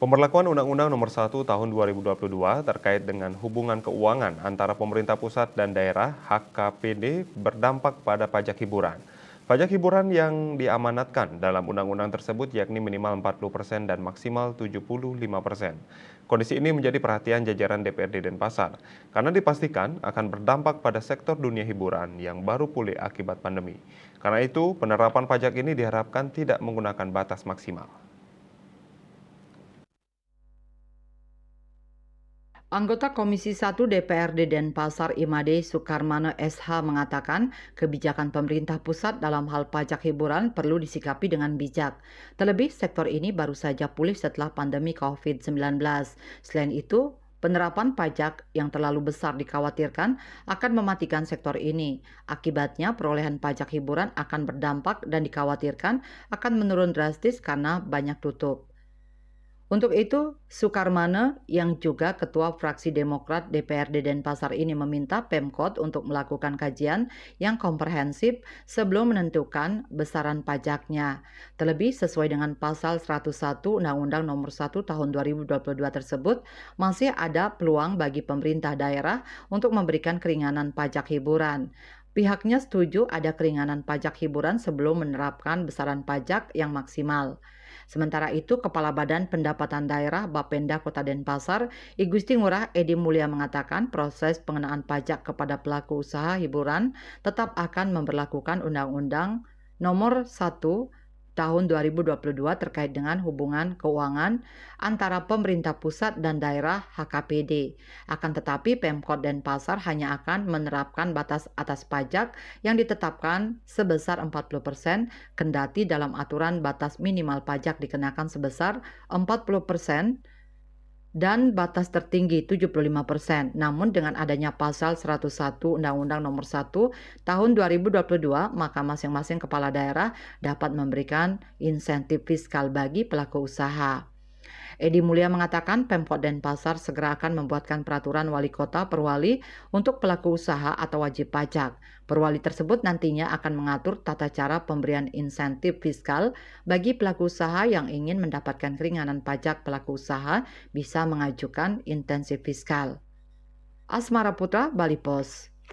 Pemberlakuan Undang-Undang Nomor 1 Tahun 2022 terkait dengan hubungan keuangan antara pemerintah pusat dan daerah (HKPD) berdampak pada pajak hiburan. Pajak hiburan yang diamanatkan dalam undang-undang tersebut yakni minimal 40% dan maksimal 75%. Kondisi ini menjadi perhatian jajaran DPRD Denpasar karena dipastikan akan berdampak pada sektor dunia hiburan yang baru pulih akibat pandemi. Karena itu, penerapan pajak ini diharapkan tidak menggunakan batas maksimal. Anggota Komisi 1 DPRD Denpasar Imade Soekarmana SH mengatakan kebijakan pemerintah pusat dalam hal pajak hiburan perlu disikapi dengan bijak. Terlebih sektor ini baru saja pulih setelah pandemi COVID-19. Selain itu, penerapan pajak yang terlalu besar dikhawatirkan akan mematikan sektor ini. Akibatnya perolehan pajak hiburan akan berdampak dan dikhawatirkan akan menurun drastis karena banyak tutup. Untuk itu, Soekarmana yang juga Ketua Fraksi Demokrat DPRD Denpasar ini meminta Pemkot untuk melakukan kajian yang komprehensif sebelum menentukan besaran pajaknya. Terlebih sesuai dengan pasal 101 Undang-Undang Nomor 1 Tahun 2022 tersebut, masih ada peluang bagi pemerintah daerah untuk memberikan keringanan pajak hiburan. Pihaknya setuju ada keringanan pajak hiburan sebelum menerapkan besaran pajak yang maksimal. Sementara itu, Kepala Badan Pendapatan Daerah Bapenda Kota Denpasar, I Gusti Ngurah Edi Mulia mengatakan proses pengenaan pajak kepada pelaku usaha hiburan tetap akan memberlakukan Undang-Undang Nomor 1 Tahun 2022 terkait dengan hubungan keuangan antara pemerintah pusat dan daerah HKPD. Akan tetapi Pemkot Denpasar hanya akan menerapkan batas atas pajak yang ditetapkan sebesar 40%, kendati dalam aturan batas minimal pajak dikenakan sebesar 40% dan batas tertinggi 75%. Namun dengan adanya pasal 101 Undang-Undang Nomor 1 Tahun 2022, maka masing-masing kepala daerah dapat memberikan insentif fiskal bagi pelaku usaha. Edi Mulia mengatakan Pemkot Denpasar segera akan membuatkan peraturan wali kota perwali untuk pelaku usaha atau wajib pajak. Perwali tersebut nantinya akan mengatur tata cara pemberian insentif fiskal bagi pelaku usaha yang ingin mendapatkan keringanan pajak. Pelaku usaha bisa mengajukan insentif fiskal. Asmara Putra, Bali Pos.